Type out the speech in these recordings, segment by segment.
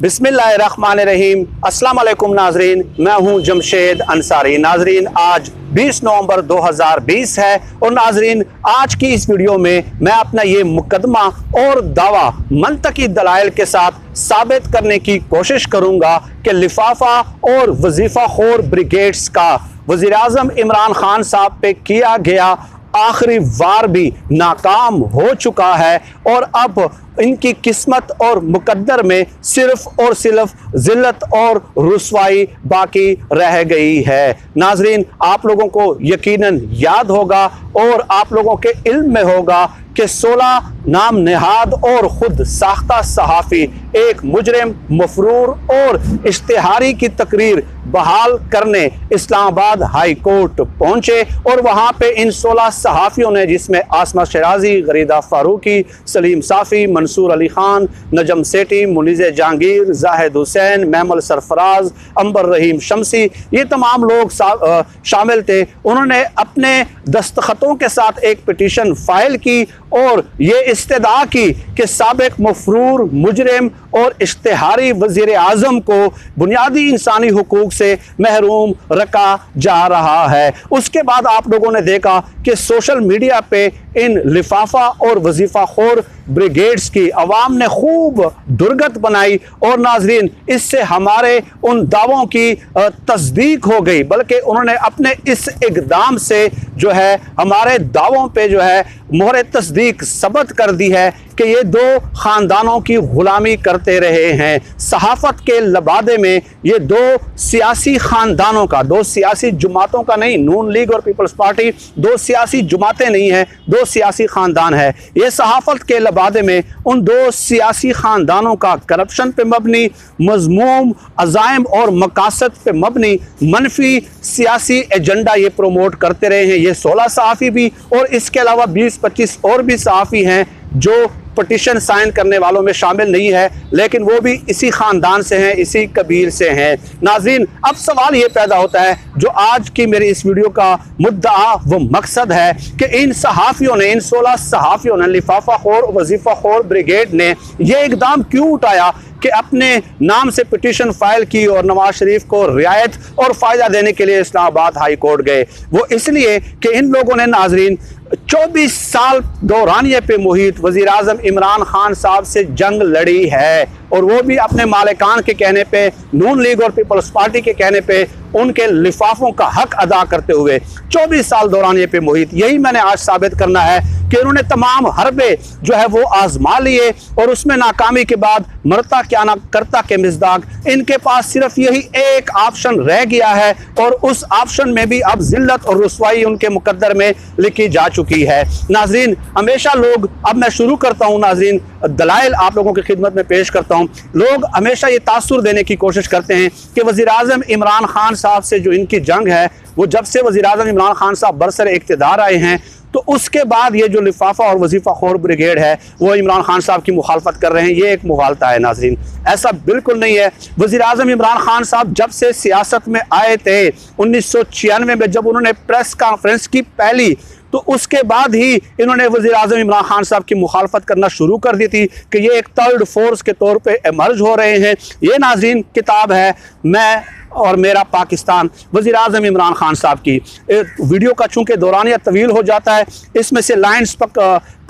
बिस्मिल्लाहिर्रहमानिर्रहीम। अस्सलाम वालेकुम नाजरीन, मैं हूं जमशेद अंसारी। नाजरीन, आज 20 नवंबर 2020 है और नाजरीन, आज की इस वीडियो में मैं अपना ये मुकदमा और दावा मंतकी दलाइल के साथ साबित करने की कोशिश करूंगा कि लिफाफा और वजीफा खोर ब्रिगेड्स का वज़ीर आज़म इमरान खान साहब पे किया गया आखिरी वार भी नाकाम हो चुका है और अब इनकी किस्मत और मुकद्दर में सिर्फ और सिर्फ जिल्लत और रुसवाई बाकी रह गई है। नाजरीन, आप लोगों को यकीनन याद होगा और आप लोगों के इल्म में होगा कि 16 नाम नेहाद और खुद साख्ता सहाफ़ी एक मुजरिम, मफरूर और इश्तिहारी की तकरीर बहाल करने इस्लामाबाद हाई कोर्ट पहुंचे और वहां पे इन 16 सहाफ़ियों ने, जिसमें आसमा शराजी, गरीदा फारूकी, सलीम साफ़ी, मंसूर अली खान, नजम सेठी, मुनीज़ जहांगीर, जाहिद हुसैन, मैमल सरफराज, अंबर रहीम शमसी, ये तमाम लोग शामिल थे। उन्होंने अपने दस्तखतों के साथ एक पिटीशन फाइल की और ये इस्तेदा की कि साबिक मफरूर, मुजरिम और इश्तिहारी वज़ीर आज़म को बुनियादी इंसानी हुकूक से महरूम रखा जा रहा है। उसके बाद आप लोगों ने देखा कि सोशल मीडिया पे इन लिफाफा और वजीफ़ा खोर ब्रिगेड्स की आवाम ने खूब दुर्गत बनाई और नाजरीन, इससे हमारे उन दावों की तस्दीक हो गई, बल्कि उन्होंने अपने इस इक़दाम से जो है हमारे दावों पे जो है मोहर तस्दीक सबत कर दी है कि ये दो ख़ानदानों की ग़ुलामी करते रहे हैं। सहाफ़त के लबादे में ये दो सियासी ख़ानदानों का, दो सियासी जमातों का नहीं, नून लीग और पीपल्स पार्टी दो सियासी जमातें नहीं हैं, दो सियासी ख़ानदान है। ये सहाफ़त के लबादे में उन दो सियासी ख़ानदानों का करप्शन पे मबनी, मज़मूम अज़ाइम और मकासद पे मबनी मनफी सियासी एजेंडा ये प्रमोट करते रहे हैं। ये 16 सहाफ़ी भी और इसके अलावा 20-25 और भी सहाफ़ी हैं जो पटिशन साइन करने वालों में शामिल नहीं है, लेकिन वो भी इसी ख़ानदान से हैं, इसी कबील से हैं। नाज़रीन, अब सवाल ये पैदा होता है, जो आज की मेरी इस वीडियो का मुद्दा वो मकसद है कि इन सहाफ़ियों ने, इन 16 सहाफ़ियों ने, लिफाफा खोर वजीफ़ा खोर ब्रिगेड ने ये इक़दाम क्यों उठाया कि अपने नाम से पिटीशन फाइल की और नवाज शरीफ को रियायत और फ़ायदा देने के लिए इस्लामाबाद हाई कोर्ट गए? वो इसलिए कि इन लोगों ने नाजरीन 24 साल दौरानिए पे मुहित वज़ीर आज़म इमरान खान साहब से जंग लड़ी है और वो भी अपने मालिकान के कहने पे, नून लीग और पीपल्स पार्टी के कहने पे, उनके लिफाफों का हक अदा करते हुए 24 साल दौरानिए पे मुहित। यही मैंने आज साबित करना है कि उन्होंने तमाम हरबे जो है वो आजमा लिए और उसमें नाकामी के बाद मरता क्या ना करता के मिज़दाक, इनके पास सिर्फ यही एक ऑप्शन रह गया है और उस ऑप्शन में भी अब जिल्लत और रुसवाई उनके मुकद्दर में लिखी जा चुकी है। नाजरीन, हमेशा लोग, अब मैं शुरू करता हूँ नाजरीन, दलाइल आप लोगों की खिदमत में पेश करता हूँ। लोग हमेशा ये तासुर देने की कोशिश करते हैं कि वज़ीर आज़म इमरान खान साहब से जो इनकी जंग है, वो जब से वज़ीर आज़म इमरान खान साहब बरसर इक़्तिदार आए हैं तो उसके बाद ये जो लिफाफा और वजीफ़ा खोर ब्रिगेड है वो इमरान खान साहब की मुखालफत कर रहे हैं। ये एक मुगालता है नाजरीन, ऐसा बिल्कुल नहीं है। वज़ीर आज़म इमरान खान साहब जब से सियासत में आए थे 1996 में, जब उन्होंने प्रेस कॉन्फ्रेंस की पहली, तो उसके बाद ही इन्होंने वज़ीर आज़म इमरान खान साहब की मुखालफत करना शुरू कर दी थी कि ये एक थर्ड फोर्स के तौर पे एमर्ज हो रहे हैं। ये नाज़रीन किताब है मैं और मेरा पाकिस्तान, वज़ीर आज़म इमरान खान साहब की। वीडियो का चूँकि दौरानिया तवील हो जाता है, इसमें से लाइन्स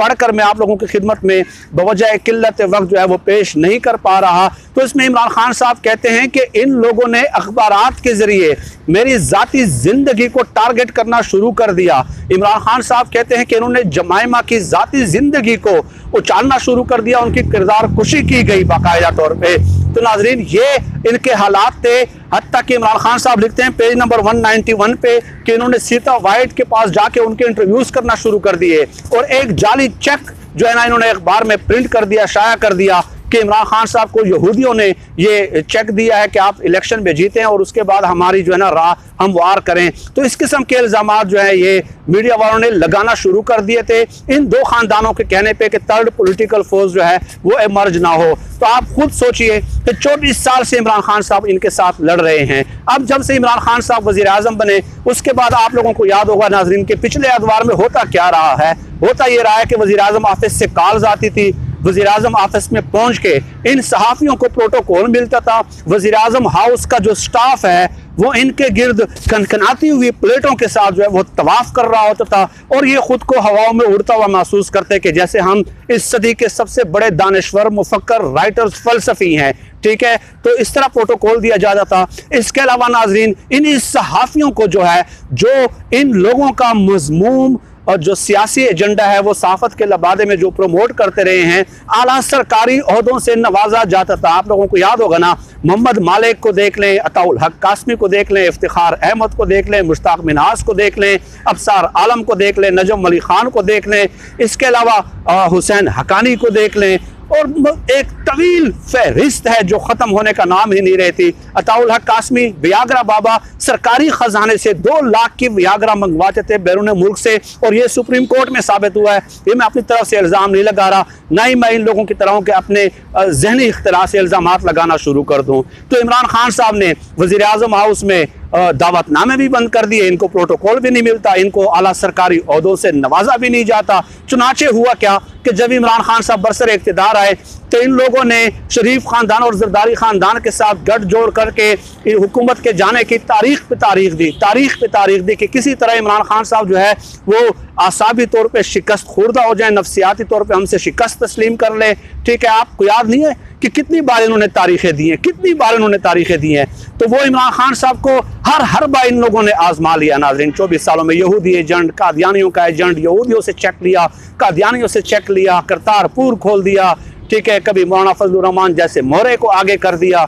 पढ़कर मैं आप लोगों की खिदमत में बवजह किल्लत वक्त जो है वो पेश नहीं कर पा रहा। तो इसमें इमरान खान साहब कहते हैं कि इन लोगों ने अखबारात के ज़रिए मेरी ज़ाती ज़िंदगी को टारगेट करना शुरू कर दिया। इमरान खान साहब कहते हैं कि इन्होंने जमाइमा की ज़ाती ज़िंदगी को उछालना शुरू कर दिया, उनकी किरदार कुशी की गई बाकायदा तौर पर। तो नाजरीन, ये इनके हालात थे। हत्ता कि इमरान खान साहब लिखते हैं पेज नंबर 191 पे कि इन्होंने सीता वाइट के पास जाके उनके इंटरव्यूज़ करना शुरू कर दिए और एक जाली चेक जो है ना इन्होंने अखबार में प्रिंट कर दिया, शाया कर दिया कि इमरान खान साहब को यहूदियों ने ये चेक दिया है कि आप इलेक्शन में जीते हैं और उसके बाद हमारी जो है ना राह हम वार करें। तो इस किस्म के इल्ज़ामात जो है ये मीडिया वालों ने लगाना शुरू कर दिए थे इन दो खानदानों के कहने पे कि थर्ड पॉलिटिकल फोर्स जो है वो एमर्ज ना हो। तो आप खुद सोचिए कि 24 साल से इमरान खान साहब इनके साथ लड़ रहे हैं। अब जब से इमरान खान साहब वज़ीर आज़म बने उसके बाद आप लोगों को याद होगा नाजरीन के पिछले अदवार में होता क्या रहा है। होता ये रहा है कि वज़ीर आज़म ऑफिस से कॉल्स आती थी, वज़ीर आज़म ऑफिस में पहुंच के इन सहाफ़ियों को प्रोटोकॉल मिलता था। वज़ीर आज़म हाउस का जो स्टाफ है वो इनके गिर्द खनखनाती हुई प्लेटों के साथ जो है वो तवाफ कर रहा होता था, और ये खुद को हवाओं में उड़ता हुआ महसूस करते कि जैसे हम इस सदी के सबसे बड़े दानिश्वर, मुफक्कर, राइटर्स, फलसफी हैं। ठीक है, तो इस तरह प्रोटोकॉल दिया जाता था। इसके अलावा नाजरीन, इन सहाफ़ियों को जो है, जो इन लोगों का मज़मूम और जो सियासी एजेंडा है वो सहाफ़त के लबादे में जो प्रमोट करते रहे हैं, आला सरकारी ओहदों से नवाजा जाता था। आप लोगों को याद होगा ना, मोहम्मद मालिक को देख लें, अताउल हक कासमी को देख लें, इफ्तिखार अहमद को देख लें, मुश्ताक मिन्हाज को देख लें, अबसार आलम को देख लें, नजम अली खान को देख लें, इसके अलावा हुसैन हकानी को देख लें, और एक तवील फहरिस्त है जो ख़त्म होने का नाम ही नहीं रहती। अताउल हक कासमी वियाग्रा बाबा सरकारी ख़जाने से 2 लाख की वियाग्रा मंगवाते थे बैरून मुल्क से, और ये सुप्रीम कोर्ट में साबित हुआ है। ये मैं अपनी तरफ से इल्ज़ाम नहीं लगा रहा, ना ही मैं इन लोगों की तरह के अपने जहनी इख्तिलाफ से इल्ज़ामात लगाना शुरू कर दूँ। तो इमरान खान साहब ने वज़ीर आज़म हाउस में दावतनामे भी बंद कर दिए, इनको प्रोटोकॉल भी नहीं मिलता, इनको आला सरकारी ओहदों से नवाजा भी नहीं जाता। चुनाचे हुआ क्या कि जब इमरान खान साहब बरसर इक़्तिदार आए तो इन लोगों ने शरीफ ख़ानदान और ज़रदारी ख़ानदान के साथ गठजोड़ करके हुकूमत के जाने की तारीख पे तारीख दी कि किसी तरह इमरान खान साहब जो है वो आसाबी तौर पे शिकस्त खुर्दा हो जाए, नफसियाती तौर पे हमसे शिकस्त तस्लीम कर ले। ठीक है, आपको याद नहीं है कि कितनी बार इन्होंने तारीखें दी हैं, तो वो इमरान खान साहब को हर बार इन लोगों ने आजमा लिया। नाज़रीन, 24 सालों में यहूदी एजेंट, कादियानियों का एजेंट, यहूदियों से चेक लिया, कादियानियों से चेक लिया, करतारपुर खोल दिया। ठीक है, कभी मौलाना फजलुर रहमान जैसे मोहरे को आगे कर दिया।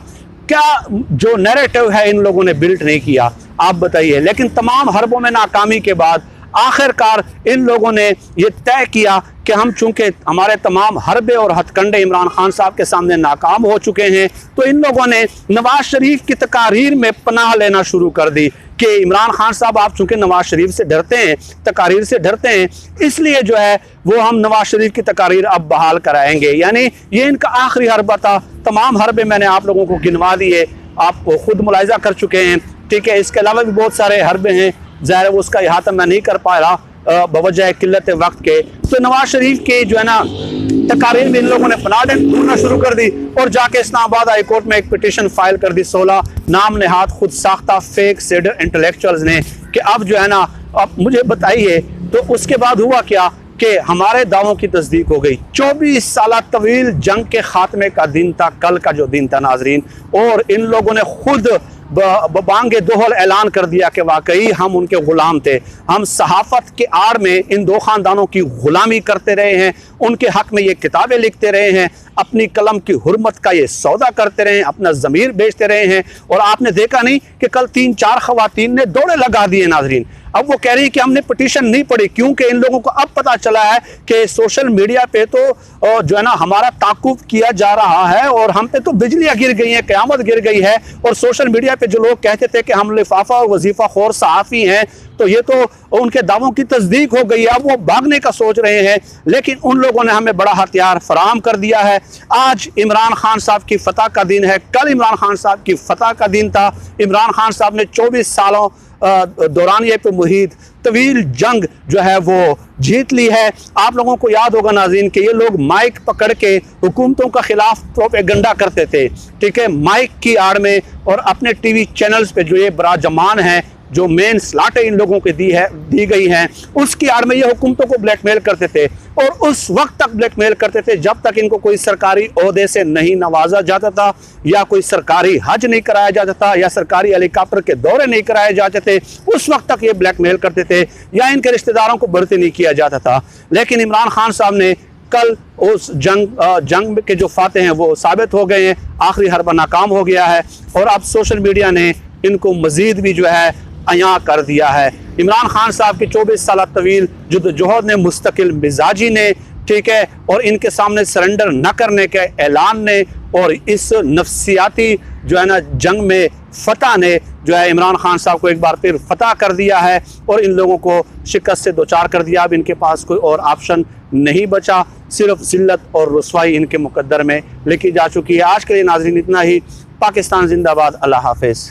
क्या जो नैरेटिव है इन लोगों ने बिल्ट नहीं किया, आप बताइए। लेकिन तमाम हरबों में नाकामी के बाद आखिरकार इन लोगों ने यह तय किया कि हम चूंकि हमारे तमाम हरबे और हथकंडे इमरान खान साहब के सामने नाकाम हो चुके हैं, तो इन लोगों ने नवाज शरीफ की तकारीर में पनाह लेना शुरू कर दी कि इमरान खान साहब आप चूंकि नवाज शरीफ से डरते हैं, तकारीर से डरते हैं, इसलिए जो है वो हम नवाज शरीफ की तकारीर अब बहाल कराएंगे। यानी ये इनका आखिरी हरबा था। तमाम हरबे मैंने आप लोगों को गिनवा दिए, आप खुद मुलाहिजा कर चुके हैं। ठीक है, इसके अलावा भी बहुत सारे हरबे हैं, ज़ाहिर है उसका अहाता मैं नहीं कर पा रहा बवजह किल्लत वक्त के। तो नवाज शरीफ के जो है ना तकारीर में इन लोगों ने पनाह ढूंढना शुरू कर दी, और जाके इस्लामाबाद हाई कोर्ट में एक पिटीशन फाइल कर दी 16 नाम नहाद खुद साख्ता फेक सेडर इंटेलेक्चुअल्स ने कि अब जो है ना, अब मुझे बताइए। तो उसके बाद हुआ क्या कि हमारे दावों की तस्दीक हो गई। 24 साल तवील जंग के खात्मे का दिन था, कल का जो दिन था नाजरीन, और इन लोगों ने खुद बांगे दोहल ऐलान कर दिया कि वाकई हम उनके गुलाम थे। हम सहाफ़त के आड़ में इन 2 ख़ानदानों की गुलामी करते रहे हैं, उनके हक़ में ये किताबें लिखते रहे हैं, अपनी कलम की हुर्मत का ये सौदा करते रहे हैं, अपना ज़मीर बेचते रहे हैं। और आपने देखा नहीं कि कल 3-4 ख़वातीन ने दौड़े लगा दिए नाजरीन। अब वो कह रही है कि हमने पिटीशन नहीं पढ़ी, क्योंकि इन लोगों को अब पता चला है कि सोशल मीडिया पे तो जो है ना हमारा ताक़ुब किया जा रहा है, और हम पे तो बिजलियाँ गिर गई हैं, क़यामत गिर गई है। और सोशल मीडिया पे जो लोग कहते थे कि हम लिफाफा और वजीफ़ा खोर सहाफ़ी हैं, तो ये तो उनके दावों की तस्दीक हो गई है। अब वो भागने का सोच रहे हैं, लेकिन उन लोगों ने हमें बड़ा हथियार फराहम कर दिया है। आज इमरान खान साहब की फतह का दिन है, कल इमरान खान साहब की फतह का दिन था। इमरान खान साहब ने 24 सालों दौरानिए पे मुहित तवील जंग जो है वो जीत ली है। आप लोगों को याद होगा नाज़रीन कि ये लोग माइक पकड़ के हुकूमतों का खिलाफ प्रोपेगेंडा करते थे। ठीक है, माइक की आड़ में और अपने टीवी चैनल्स पे जो ये बराजमान हैं, जो मेन स्लाटें इन लोगों को दी गई हैं, उसकी आड़ में ये हुकूमतों को ब्लैकमेल करते थे, और उस वक्त तक ब्लैकमेल करते थे जब तक इनको कोई सरकारी ओहदे से नहीं नवाजा जाता था, या कोई सरकारी हज नहीं कराया जाता था, या सरकारी हेलीकॉप्टर के दौरे नहीं कराए जाते थे। उस वक्त तक ये ब्लैकमेल करते थे, या इनके रिश्तेदारों को भर्ती नहीं किया जाता था। लेकिन इमरान खान साहब ने कल उस जंग के जो फाते हैं वो साबित हो गए हैं, आखिरी हरबा नाकाम हो गया है, और अब सोशल मीडिया ने इनको मजीद भी जो है अयां कर दिया है। इमरान खान साहब की 24 साल तवील जद्दोजहद ने, मुस्तकिल मिजाजी ने, ठीक है, और इनके सामने सरेंडर न करने के ऐलान ने, और इस नफसियाती जो है ना जंग में फतह ने जो है इमरान खान साहब को एक बार फिर फतह कर दिया है, और इन लोगों को शिकस्त से दोचार कर दिया। अब इनके पास कोई और ऑप्शन नहीं बचा, सिर्फ जिल्लत और रुसवाई इनके मुकद्दर में लिखी जा चुकी है। आज के लिए नाज़रीन इतना ही। पाकिस्तान जिंदाबाद। अल्लाह हाफिज़।